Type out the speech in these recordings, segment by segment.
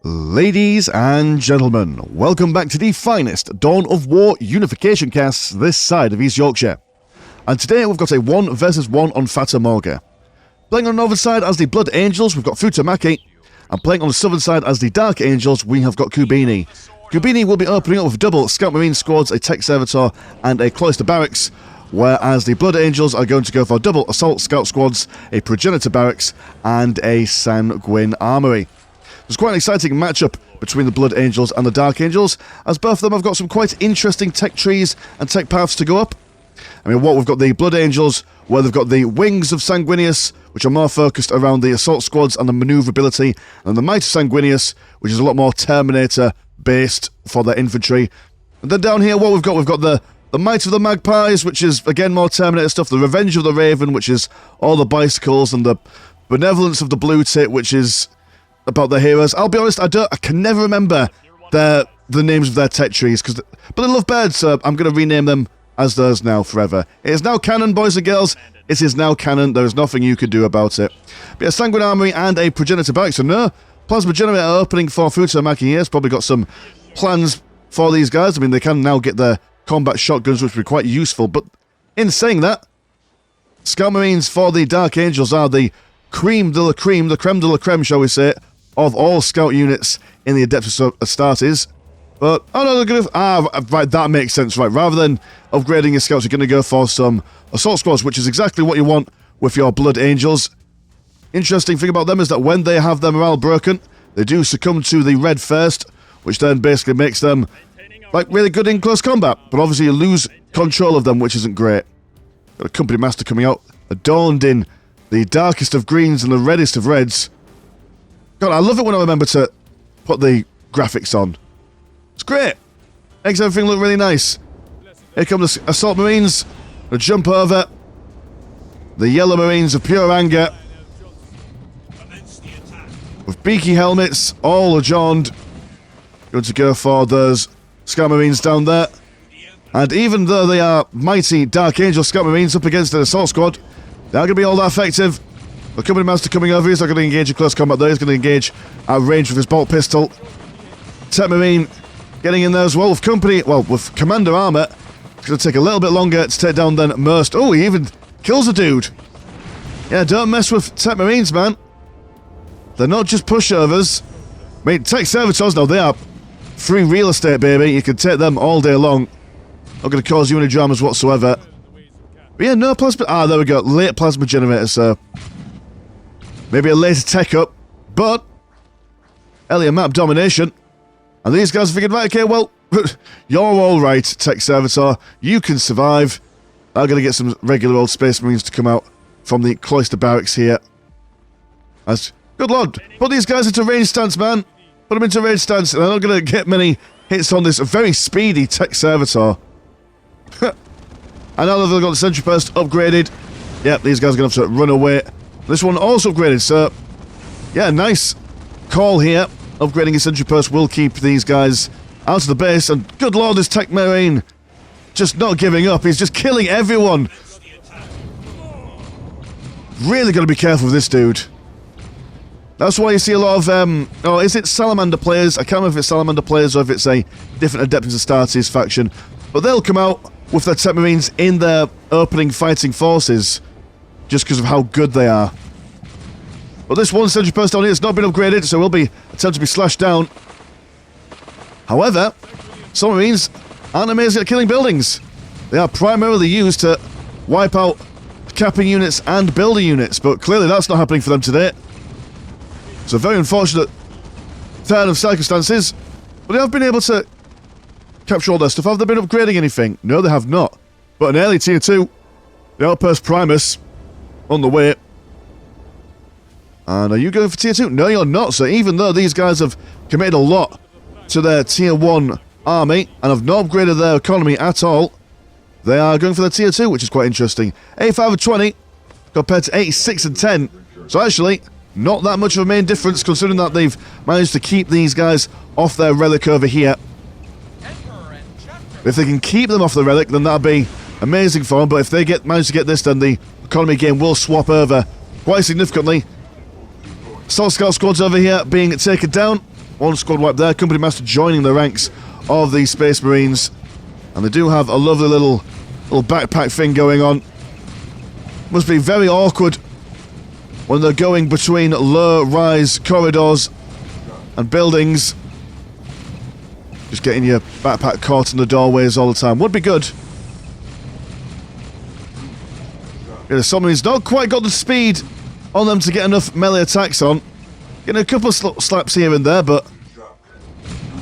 Ladies and gentlemen, welcome back to the finest Dawn of War Unification casts this side of East Yorkshire. And today we've got a 1 versus 1 on Fata Morgana. Playing on the northern side as the Blood Angels, we've got Futomaki. And playing on the southern side as the Dark Angels, we have got Kubini. Kubini will be opening up with double Scout Marine squads, a Tech Servitor, and a Cloister Barracks, whereas the Blood Angels are going to go for double Assault Scout squads, a Progenitor Barracks, and a Sanguine Armory. There's quite an exciting matchup between the Blood Angels and the Dark Angels, as both of them have got some quite interesting tech trees and tech paths to go up. I mean, we've got the Blood Angels, where they've got the Wings of Sanguinius, which are more focused around the assault squads and the manoeuvrability, and the Might of Sanguinius, which is a lot more Terminator-based for their infantry. And then down here, what we've got the Might of the Magpies, which is, again, more Terminator stuff, the Revenge of the Raven, which is all the bicycles, and the Benevolence of the Blue Tit, which is about the heroes. I'll be honest, I can never remember the names of their tech trees, but they love birds, so I'm going to rename them as those now forever. It is now canon, boys and girls. It is now canon. There is nothing you can do about it. But yeah, Sanguine Armory and a Progenitor Barracks. So no Plasma Generator opening for Futomaki here. It's probably got some plans for these guys. I mean, they can now get their combat shotguns, which would be quite useful. But in saying that, Scout Marines for the Dark Angels are the cream de la cream, the creme de la creme, shall we say, of all scout units in the Adeptus Astartes. But, oh no, they're going to... right, that makes sense, right. Rather than upgrading your scouts, you're going to go for some assault squads, which is exactly what you want with your Blood Angels. Interesting thing about them is that when they have their morale broken, they do succumb to the red first, which then basically makes them, like, really good in close combat. But obviously you lose control of them, which isn't great. Got a Company Master coming out, adorned in the darkest of greens and the reddest of reds. God, I love it when I remember to put the graphics on. It's great. Makes everything look really nice. Here come the Assault Marines. They'll jump over. The Yellow Marines of pure anger. With beaky helmets, all adorned. Going to go for those Scout Marines down there. And even though they are mighty Dark Angel Scout Marines up against an Assault Squad, they're going to be all that effective. The Company Master coming over, he's not going to engage in close combat there, he's going to engage at range with his bolt pistol. Tech Marine getting in there as well with with Commander Armor. It's going to take a little bit longer to take down than most. Oh, he even kills a dude. Yeah, don't mess with Tech Marines, man. They're not just pushovers. I mean, Tech Servitors, no, they are free real estate, baby. You can take them all day long. Not going to cause you any dramas whatsoever. But yeah, no plasma... there we go. Late Plasma Generator, so... maybe a later tech up, but earlier map domination. And these guys figured, right, okay, well, you're all right, Tech Servitor. You can survive. I'm going to get some regular old Space Marines to come out from the Cloister Barracks here. Good lord, put these guys into range stance, man. Put them into range stance, and they're not going to get many hits on this very speedy Tech Servitor. And now that they've got the Sentry Post upgraded, yep, these guys are going to have to run away. This one also upgraded, so yeah, nice call here. Upgrading his Sentry Post will keep these guys out of the base, and good lord, this Tech Marine just not giving up. He's just killing everyone. Really got to be careful with this dude. That's why you see a lot of, is it Salamander players? I can't remember if it's Salamander players or if it's a different Adeptus Astartes faction, but they'll come out with their Tech Marines in their opening fighting forces, just because of how good they are. But this one Sentry Post down here has not been upgraded, so will be attempted to be slashed down. However, some Marines aren't amazing at killing buildings. They are primarily used to wipe out capping units and builder units, but clearly that's not happening for them today. It's a very unfortunate turn of circumstances, but they have been able to capture all their stuff. Have they been upgrading anything? No, they have not. But an early tier 2, the Outpost Primus, on the way. And are you going for tier 2? No, you're not. So even though these guys have committed a lot to their tier 1 army and have not upgraded their economy at all, they are going for their tier 2, which is quite interesting. 85 and 20 compared to 86 and 10. So actually, not that much of a main difference considering that they've managed to keep these guys off their relic over here. If they can keep them off the relic, then that'll be amazing for them. But if they manage to get this, then the economy game will swap over quite significantly. Assault Scout squads over here being taken down. One squad wipe there. Company Master joining the ranks of the Space Marines. And they do have a lovely little backpack thing going on. Must be very awkward when they're going between low-rise corridors and buildings. Just getting your backpack caught in the doorways all the time. Would be good. Yeah, the submarines not quite got the speed on them to get enough melee attacks on. Getting a couple of slaps here and there, but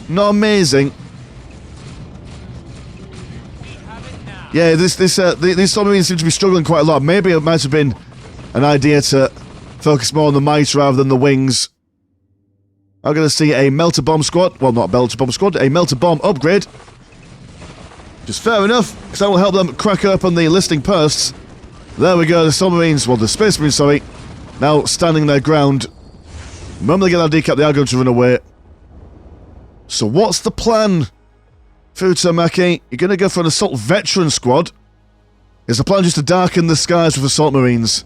not amazing. Yeah, these submarines seem to be struggling quite a lot. Maybe it might have been an idea to focus more on the might rather than the wings. I'm going to see a melter bomb squad. Well, not a melter bomb squad, a melter bomb upgrade. Just fair enough, because that will help them crack open the listing posts. There we go, the submarines, well, the Space Marines, sorry, now standing their ground. The moment they get that decap, they are going to run away. So what's the plan, Futomaki? You're going to go for an assault veteran squad? Is the plan just to darken the skies with assault marines?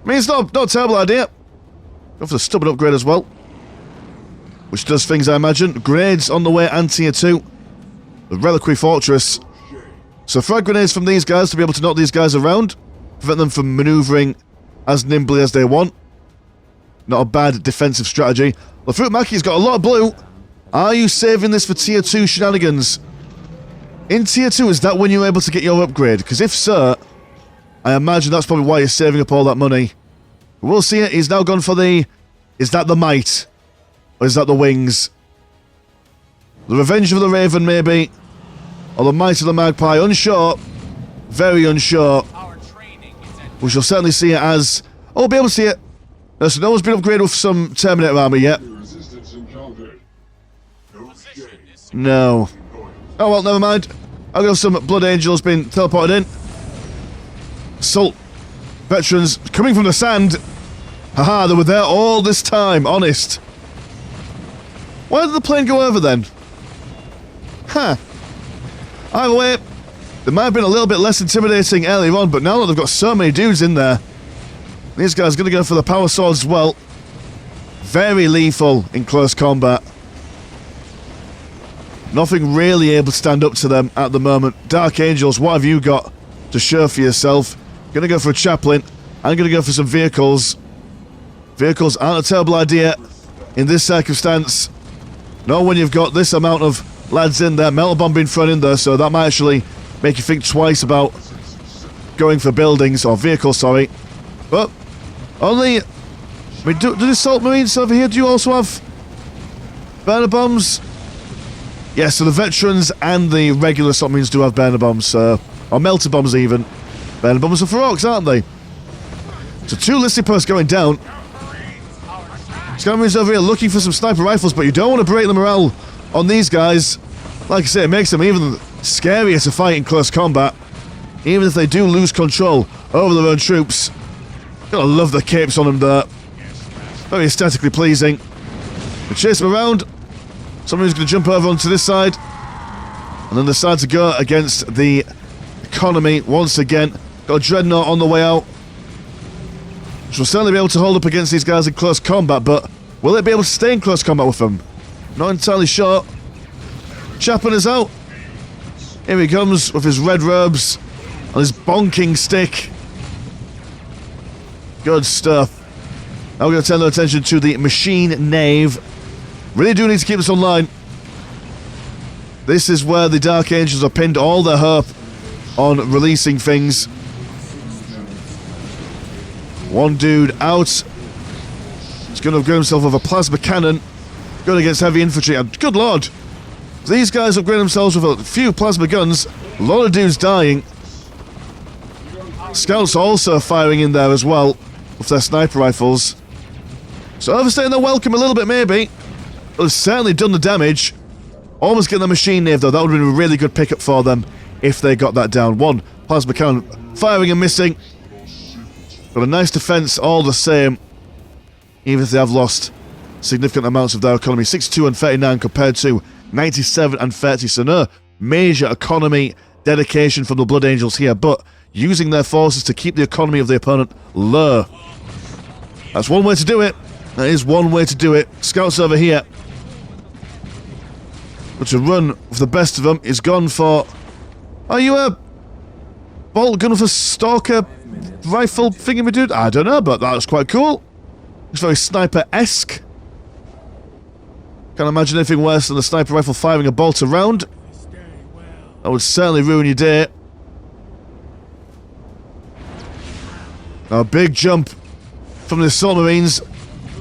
I mean, it's not a terrible idea. Go for the stubborn upgrade as well, which does things, I imagine. Grades on the way and tier 2. The Reliquary Fortress. So frag grenades from these guys to be able to knock these guys around. Prevent them from manoeuvring as nimbly as they want. Not a bad defensive strategy. Well, Futomaki's got a lot of blue. Are you saving this for tier 2 shenanigans? In tier 2, is that when you're able to get your upgrade? Because if so, I imagine that's probably why you're saving up all that money. We'll see it. He's now gone for the... Is that the might? Or is that the wings? The Revenge of the Raven, maybe. Or the Might of the Magpie. Unsure. Very unsure. We shall certainly see it as... Oh, we'll be able to see it. No, so no one's been upgraded with some Terminator armor yet. No. Oh, well, never mind. I'll go some Blood Angels being teleported in. Assault veterans coming from the sand. Haha, they were there all this time, honest. Why did the plane go over then? Huh. Either way, they might have been a little bit less intimidating earlier on, but now that they've got so many dudes in there, these guys are going to go for the power swords as well. Very lethal in close combat. Nothing really able to stand up to them at the moment. Dark Angels, what have you got to show for yourself? Gonna go for a chaplain. I'm gonna go for some vehicles. Vehicles aren't a terrible idea in this circumstance. Not when you've got this amount of lads in there. Melter bomb being thrown in there, so that might actually make you think twice about going for buildings, or vehicles, sorry. But, only... I mean, do the assault marines over here, do you also have burner bombs? Yeah, so the veterans and the regular assault marines do have burner bombs, or melter bombs even. Burner bombs are for orcs, aren't they? So 2 listing posts going down. Scaramouche over here looking for some sniper rifles, but you don't want to break the morale on these guys. Like I say, it makes them even scarier to fight in close combat. Even if they do lose control over their own troops. Gotta love the capes on them there. Very aesthetically pleasing. We chase them around. Somebody's going to jump over onto this side. And then decide to go against the economy once again. Got a Dreadnought on the way out. Which will certainly be able to hold up against these guys in close combat, but will it be able to stay in close combat with them? Not entirely sure. Chapman is out. Here he comes with his red robes and his bonking stick. Good stuff. Now we're going to turn our attention to the machine nave. Really do need to keep this online. This is where the Dark Angels are pinned all their hope on releasing things. One dude out. He's going to upgrade himself with a plasma cannon. Going against heavy infantry. And good lord. These guys upgrade themselves with a few plasma guns. A lot of dudes dying. Scouts are also firing in there as well with their sniper rifles. So overstaying their welcome a little bit maybe. But they've certainly done the damage. Almost getting the machine nave though. That would have been a really good pickup for them if they got that down. One plasma cannon firing and missing. But a nice defense all the same. Even if they have lost significant amounts of their economy. 62 and 39 compared to 97 and 30. So no major economy dedication from the Blood Angels here. But using their forces to keep the economy of the opponent low. That's one way to do it. That is one way to do it. Scouts over here. But to run with the best of them is gone for... Are you a bolt gun with a stalker rifle thingy-me-dude? I don't know, but that's quite cool. It's very sniper-esque. Can't imagine anything worse than a sniper rifle firing a bolt around. That would certainly ruin your day. A big jump from the assault marines.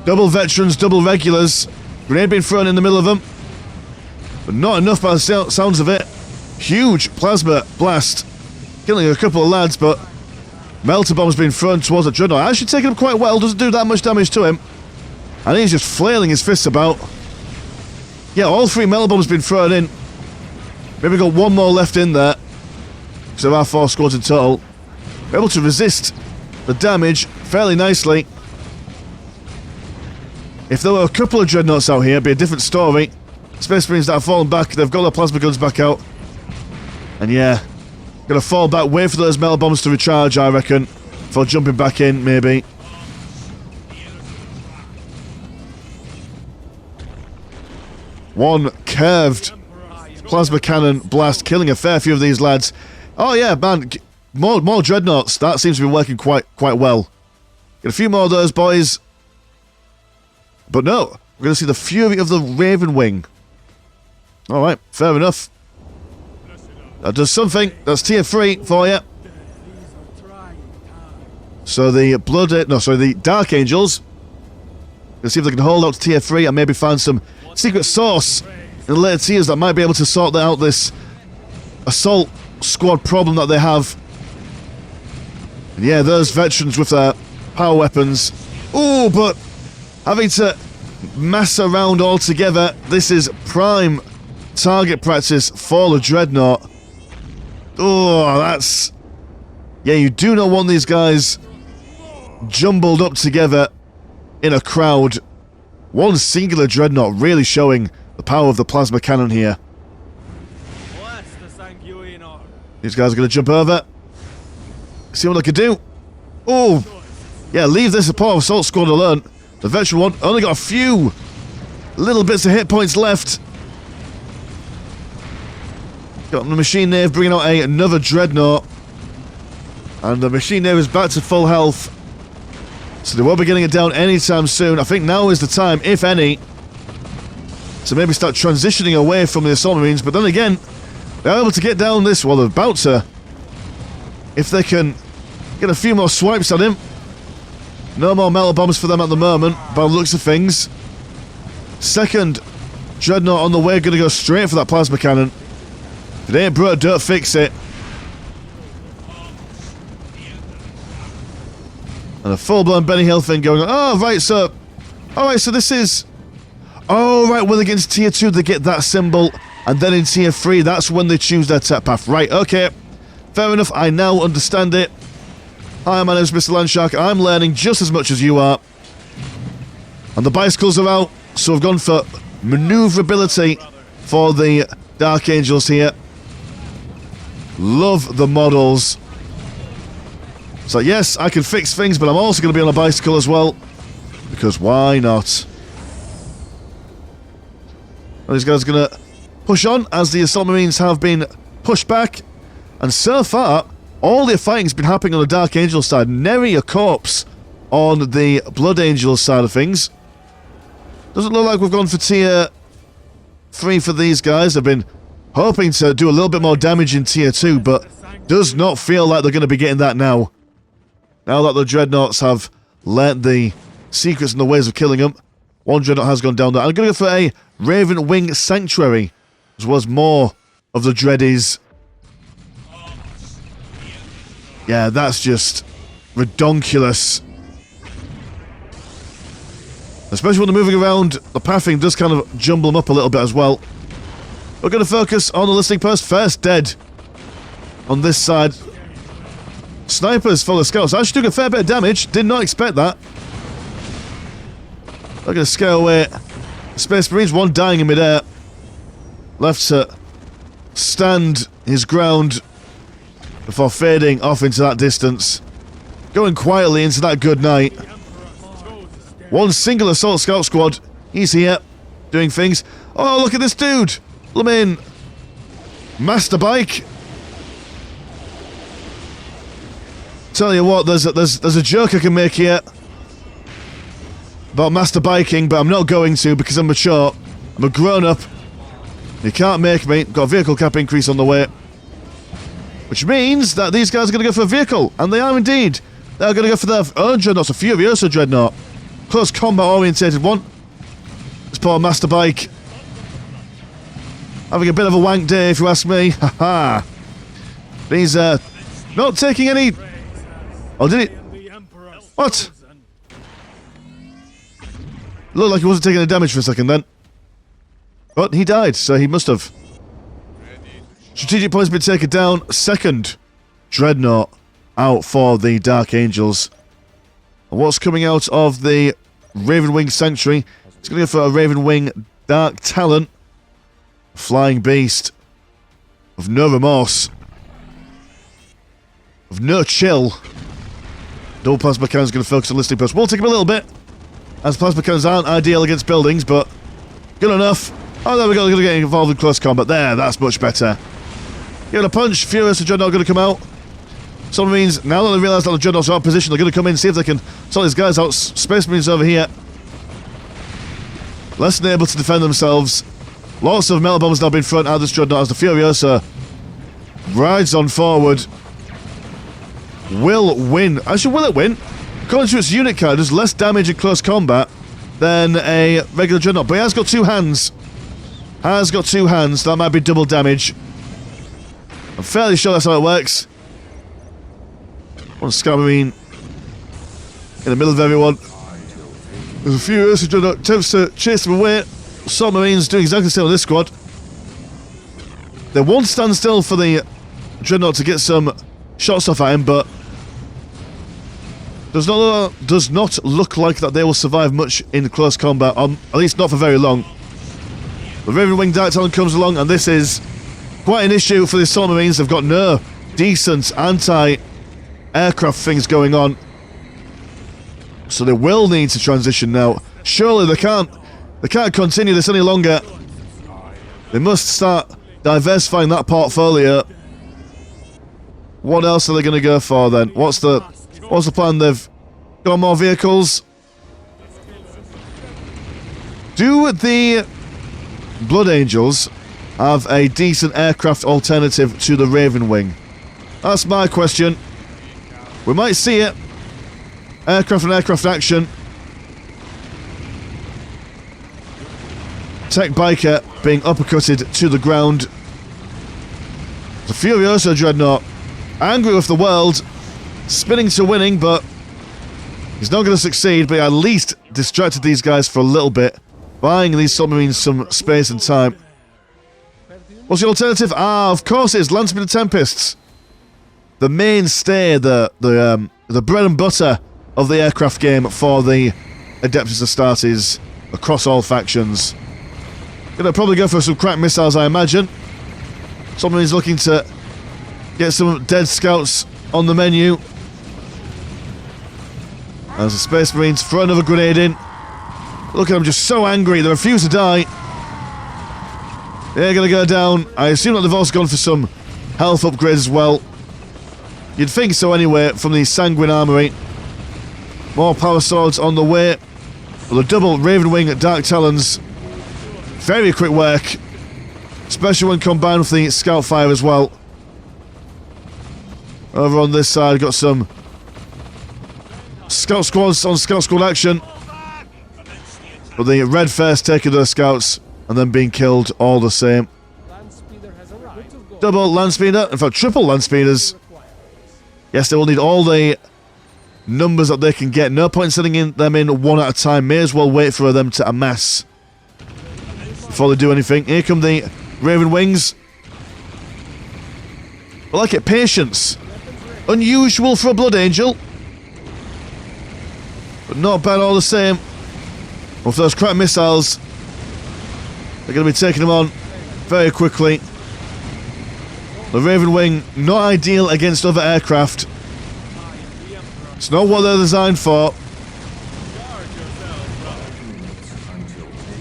Double veterans, double regulars. Grenade being thrown in the middle of them. But not enough by the sounds of it. Huge plasma blast. Killing a couple of lads, but melter bombs being thrown towards the dreadnought. Actually taking him quite well. Doesn't do that much damage to him. And he's just flailing his fists about. Yeah, all three melter bombs been thrown in. Maybe got one more left in there. So there are 4 squads in total. We're able to resist the damage fairly nicely. If there were a couple of dreadnoughts out here, it'd be a different story. Space Marines that have fallen back, they've got their plasma guns back out. And yeah, gonna fall back, wait for those metal bombs to recharge, I reckon. Before jumping back in, maybe. One curved plasma cannon blast, killing a fair few of these lads. Oh yeah, man, more dreadnoughts. That seems to be working quite well. Get a few more of those, boys. But no, we're going to see the fury of the Raven Wing. Alright, fair enough. That does something. That's tier 3 for you. So the the Dark Angels. Let's see if they can hold out to tier 3 and maybe find some secret source in the later tiers that might be able to sort out this assault squad problem that they have. And yeah, those veterans with their power weapons. Ooh, but having to mass around all together, this is prime target practice for the dreadnought. Oh, that's... Yeah, you do not want these guys jumbled up together in a crowd. One singular dreadnought really showing the power of the plasma cannon here. These guys are going to jump over. See what they can do. Oh, yeah, leave this power assault squad alone. The veteran one only got a few little bits of hit points left. Got the machine knave bringing out another dreadnought. And the machine knave is back to full health. So they won't be getting it down anytime soon. I think now is the time, if any, to maybe start transitioning away from the assault marines. But then again, they're able to get down this. Well, they're about to. If they can get a few more swipes at him. No more metal bombs for them at the moment, by the looks of things. Second dreadnought on the way, going to go straight for that plasma cannon. If it ain't broke, don't fix it. And a full-blown Benny Hill thing going on. Oh, right, so... Alright, so this is... Oh, right, when they get into tier 2, they get that symbol. And then in tier 3, that's when they choose their tech path. Right, okay. Fair enough, I now understand it. Hi, my name is Mr. Landshark. I'm learning just as much as you are. And the bicycles are out, so I've gone for maneuverability for the Dark Angels here. Love the models. So yes, I can fix things, but I'm also going to be on a bicycle as well. Because why not? Well, these guys are going to push on as the assault marines have been pushed back. And so far, all the fighting's been happening on the Dark Angel side. Nary a corpse on the Blood Angel side of things. Doesn't look like we've gone for tier 3 for these guys. They've been hoping to do a little bit more damage in tier 2, but does not feel like they're going to be getting that now. Now that the dreadnoughts have learnt the secrets and the ways of killing them, one dreadnought has gone down there. I'm going to go for a Raven Wing Sanctuary, as well as more of the dreadies. Yeah, that's just redonkulous. Especially when they're moving around, the pathing does kind of jumble them up a little bit as well. We're going to focus on the listening post first. Dead on this side. Snipers follow scouts. Actually doing a fair bit of damage. Did not expect that. They're going to scare away Space Marines. One dying in midair. Left to stand his ground before fading off into that distance. Going quietly into that good night. One single assault scout squad. He's here, doing things. Oh, look at this dude! Let me in. Master bike. Tell you what, there's a joke I can make here about master biking, but I'm not going to because I'm mature. I'm a grown-up. You can't make me. Got a vehicle cap increase on the way. Which means that these guys are going to go for a vehicle. And they are indeed. They're going to go for their own dreadnoughts, a Furiosa dreadnought. Close combat orientated one. This poor master bike. Having a bit of a wank day, if you ask me. Haha. He's not taking any... Oh, did he? What? Looked like he wasn't taking any damage for a second then. But he died, so he must have. Strategic points been taken down. Second dreadnought out for the Dark Angels. And what's coming out of the Ravenwing Sanctuary? It's going to go for a Ravenwing Dark Talon. Flying beast. Of no remorse. Of no chill. Double plasma cannon's going to focus on listing posts. Will take him a little bit, as plasma cannons aren't ideal against buildings, but good enough. Oh, there we go. They're going to get involved in close combat. There, that's much better. Give it a punch. Furious and Dreadnought are going to come out. So that means now that they realise that the Dreadnoughts are out of position, they're going to come in and see if they can sort these guys out. Space Marines over here. Less than able to defend themselves. Lots of metal bombs now being thrown out of this Dreadnought as the Furiosa rides on forward. Will win. Actually, will it win? According to its unit card, does less damage in close combat than a regular Dreadnought. But he has got two hands. Has got two hands. That might be double damage. I'm fairly sure that's how it works. One Scout Marine in the middle of everyone. There's a few Ursa Dreadnought attempts to chase them away. Assault Marines doing exactly the same on this squad. They won't stand still for the Dreadnought to get some shots off at him, but does not look like that they will survive much in close combat, at least not for very long. The Ravenwing Dark Talon comes along, and this is quite an issue for the Assault Marines. They've got no decent anti-aircraft things going on, so they will need to transition now. Surely they can't continue this any longer. They must start diversifying that portfolio. What else are they going to go for then? What's the plan? They've got more vehicles. Do the Blood Angels have a decent aircraft alternative to the Ravenwing? That's my question. We might see it. Aircraft and aircraft action. Tech Biker being uppercutted to the ground. The Furiosa Dreadnought, angry with the world, spinning to winning, but he's not going to succeed, but he at least distracted these guys for a little bit, buying these submarines some space and time. What's the alternative? Ah, of course it is Landspeeder Tempests. The mainstay, the bread and butter of the aircraft game for the Adeptus Astartes across all factions. Gonna probably go for some crack missiles, I imagine. Somebody's looking to get some dead scouts on the menu. As the Space Marines throw another grenade in. Look at them, just so angry, they refuse to die. They're gonna go down. I assume that they've also gone for some health upgrades as well. You'd think so anyway, from the Sanguine Armory. More power swords on the way. Well, the double Ravenwing Dark Talons. Very quick work. Especially when combined with the Scout Fire as well. Over on this side, got some Scout Squads on Scout Squad action. But the Red first taking those Scouts and then being killed all the same. Double Landspeeder, in fact triple Landspeeders. Yes, they will need all the numbers that they can get. No point sending them in one at a time. May as well wait for them to amass before they do anything. Here come the Raven Wings. I like it. Patience. Unusual for a Blood Angel, but not bad all the same. With those crack missiles, they're going to be taking them on very quickly. The Raven Wing, not ideal against other aircraft. It's not what they're designed for.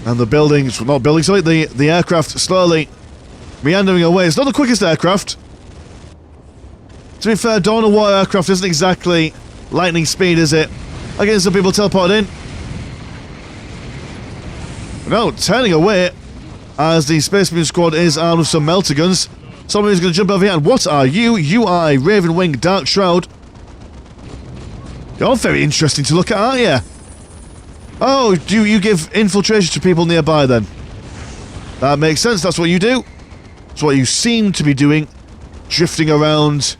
And the buildings, not buildings, sorry, the aircraft slowly meandering away. It's not the quickest aircraft. To be fair, Dawn of War aircraft isn't exactly lightning speed, is it? Again, some people teleport in. No, turning away as the Space Marine squad is armed with some melter guns. Somebody's going to jump over here. And what are you? You are a Raven Wing Dark Shroud. You're very interesting to look at, aren't you? Oh, do you give infiltration to people nearby then? That makes sense. That's what you do. That's what you seem to be doing. Drifting around.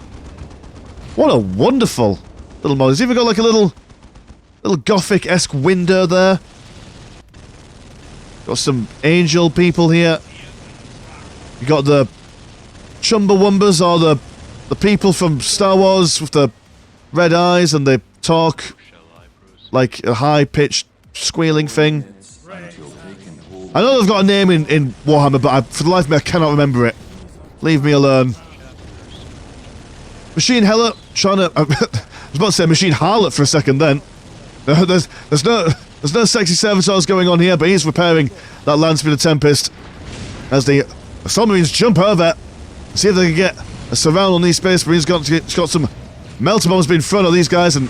What a wonderful little mod. It's even got like a little Gothic-esque window there. Got some angel people here. You got the Chumbawumbas, or the people from Star Wars with the red eyes, and they talk like a high-pitched squealing thing. I know they've got a name in Warhammer, but for the life of me I cannot remember it. Leave me alone. Machine Heller trying to... I was about to say Machine Harlot for a second then. There's no sexy servitors going on here, but he's repairing that land speeder Tempest as the Assault Marines jump over, see if they can get a surround on these Space Marines. It's got some melter bombs being thrown at these guys, and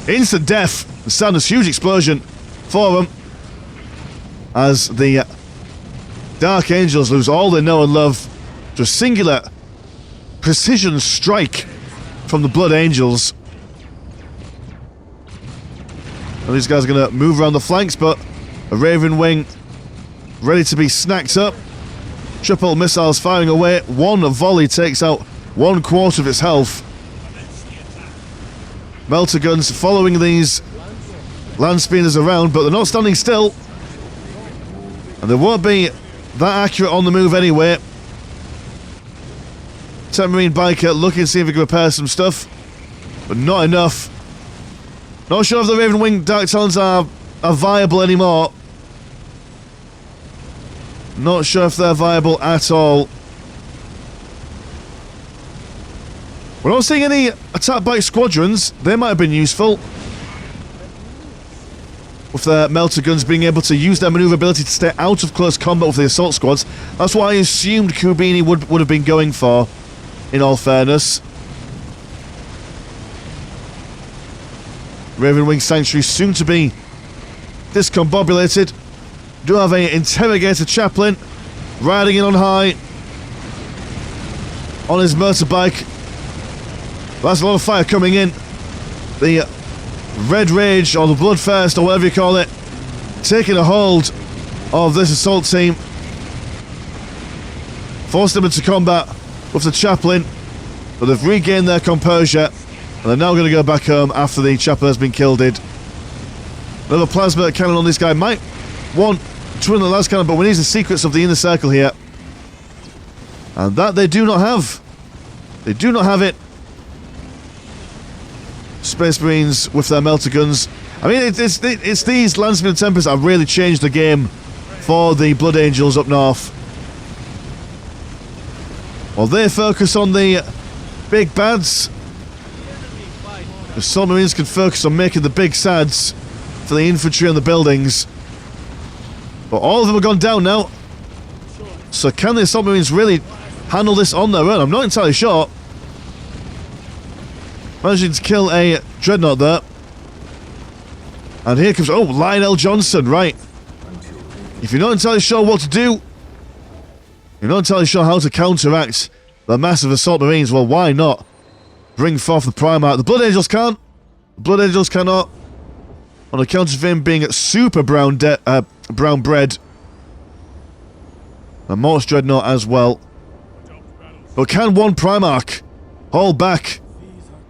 instant death. The sound of huge explosion for them as the Dark Angels lose all they know and love to a singular precision strike from the Blood Angels. And these guys are going to move around the flanks, but a Raven Wing ready to be snacked up. Triple missiles firing away. One volley takes out 1/4 of its health. Melter guns following these land speeders around, but they're not standing still. And they won't be that accurate on the move anyway. Marine Biker looking to see if he can repair some stuff, but not enough. Not sure if the Raven Wing Dark Talons are viable anymore. Not sure if they're viable at all. We're not seeing any attack by squadrons. They might have been useful, with their melter guns being able to use their maneuverability to stay out of close combat with the assault squads. That's what I assumed Kubini would have been going for, in all fairness. Raven Wing Sanctuary soon to be discombobulated. Do have a interrogator chaplain riding in on high on his motorbike. That's a lot of fire coming in. The Red Rage, or the Bloodthirst, or whatever you call it, taking a hold of this assault team. Forced them into combat with the chaplain, but they've regained their composure, and they're now going to go back home after the chaplain has been killed. Another plasma cannon on this guy. Might want to win the last cannon, but we need the secrets of the inner circle here, and that they do not have. They do not have it. Space Marines with their melter guns. I mean, it's these Landspeeder Tempests that have really changed the game for the Blood Angels up north. While they focus on the big bads, the Assault Marines can focus on making the big sads for the infantry and the buildings. But all of them have gone down now. So can the Assault Marines really handle this on their own? I'm not entirely sure. Managing to kill a Dreadnought there. And here comes... oh, Lionel Johnson, right. If you're not entirely sure what to do, you're not entirely sure how to counteract the massive Assault Marines, well, why not bring forth the Primarch? The Blood Angels can't. The Blood Angels cannot. On account of him being super brown bread. And Mortis Dreadnought as well. But can one Primarch hold back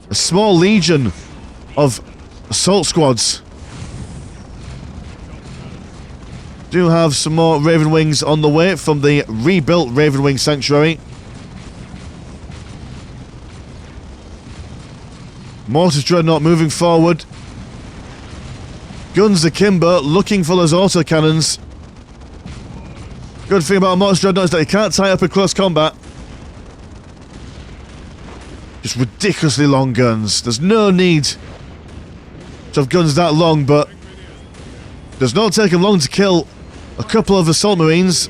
a small legion of assault squads? Do have some more Raven Wings on the way from the rebuilt Raven Wing Sanctuary. Mortis Dreadnought moving forward. Guns akimbo, looking for those autocannons. Good thing about Mortis Dreadnought is that he can't tie up in close combat. Just ridiculously long guns. There's no need to have guns that long, but it does not take them long to kill a couple of assault marines.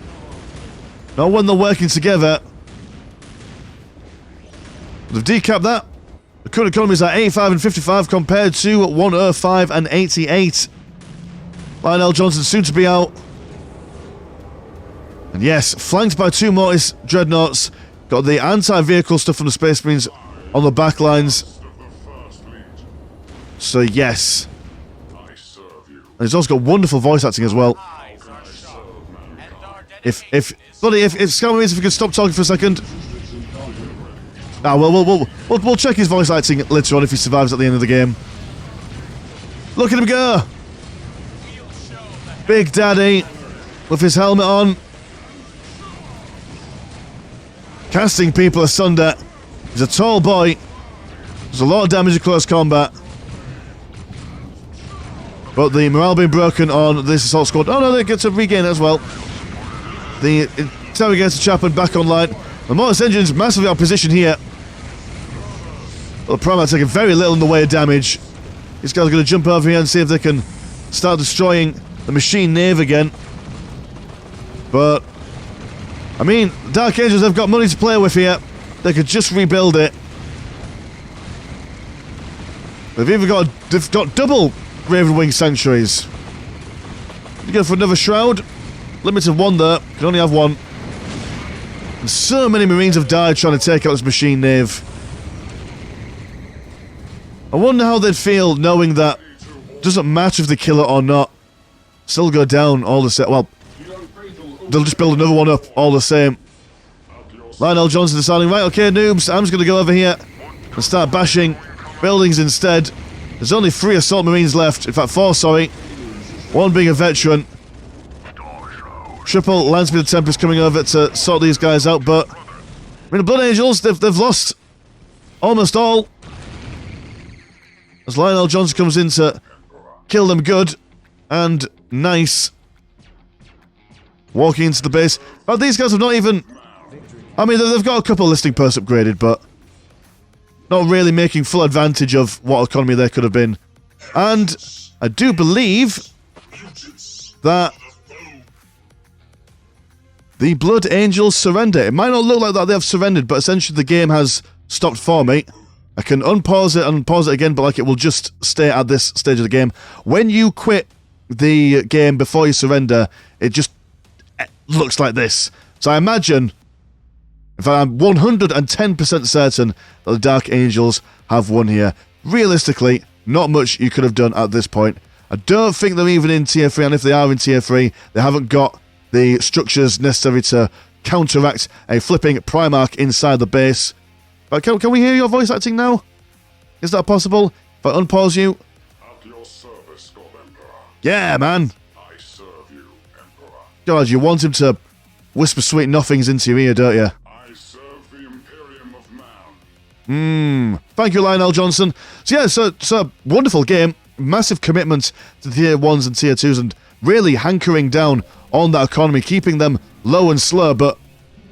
Not when they're working together. They've decapped that. The current economy is at 85 and 55 compared to 105 and 88. Lionel Johnson soon to be out. And yes, flanked by 2 Mortis dreadnoughts. Got the anti-vehicle stuff from the Space Marines on the back lines. So yes. And he's also got wonderful voice acting as well. If Scout Marines, if you could stop talking for a second. Ah, well, we'll check his voice acting later on if he survives at the end of the game. Look at him go! Big Daddy with his helmet on. Casting people asunder. He's a tall boy. There's a lot of damage in close combat. But the morale being broken on this assault squad. Oh no, they get to regain it as well. The interrogator Chapman back online. The Mortis engine's massively out of position here. Well, the Primarch taking very little in the way of damage. These guys are going to jump over here and see if they can start destroying the machine nave again. But, I mean, Dark Angels have got money to play with here. They could just rebuild it. They've got double Ravenwing Sanctuaries. You go for another Shroud. Limited one there. Can only have one. And so many Marines have died trying to take out this machine nave. I wonder how they'd feel knowing that it doesn't matter if they kill it or not. Still go down all the same. Well, they'll just build another one up all the same. Lionel Johnson deciding, right, okay, noobs, I'm just going to go over here and start bashing buildings instead. There's only 3 assault marines left. In fact, 4, sorry. 1 being a veteran. Triple Landspeeder Tempest coming over to sort these guys out, but I mean, the Blood Angels, they've lost almost all. As Lionel Johnson comes in to kill them good and nice. Walking into the base. But these guys have not even... I mean, they've got a couple of listing posts upgraded, but not really making full advantage of what economy there could have been. And I do believe that the Blood Angels surrender. It might not look like that they have surrendered, but essentially the game has stopped for me. I can unpause it and pause it again, but like it will just stay at this stage of the game. When you quit the game before you surrender, it just looks like this. So I imagine, in fact I'm 110% certain that the Dark Angels have won here. Realistically, not much you could have done at this point. I don't think they're even in tier 3, and if they are in tier 3, they haven't got the structures necessary to counteract a flipping Primarch inside the base. But can we hear your voice acting now? Is that possible? If I unpause you? At your service, God Emperor. Yeah, man. I serve you, Emperor. God, you want him to whisper sweet nothings into your ear, don't you? I serve the Imperium of Man. Thank you, Lionel Johnson. So yeah, it's a wonderful game. Massive commitment to tier 1s and tier 2s and really hankering down on that economy, keeping them low and slow, but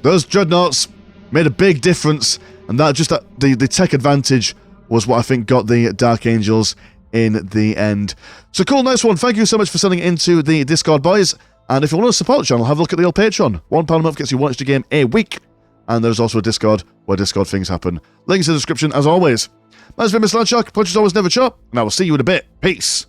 those dreadnoughts made a big difference, and that just the tech advantage was what I think got the Dark Angels in the end. So cool, nice one. Thank you so much for sending it into the Discord, boys. And if you want to support the channel, have a look at the old Patreon. £1 a month gets you one extra game a week. And there's also a Discord where Discord things happen. Links in the description as always. That's been Mr. Landshark. Punches always never chop. And I will see you in a bit. Peace.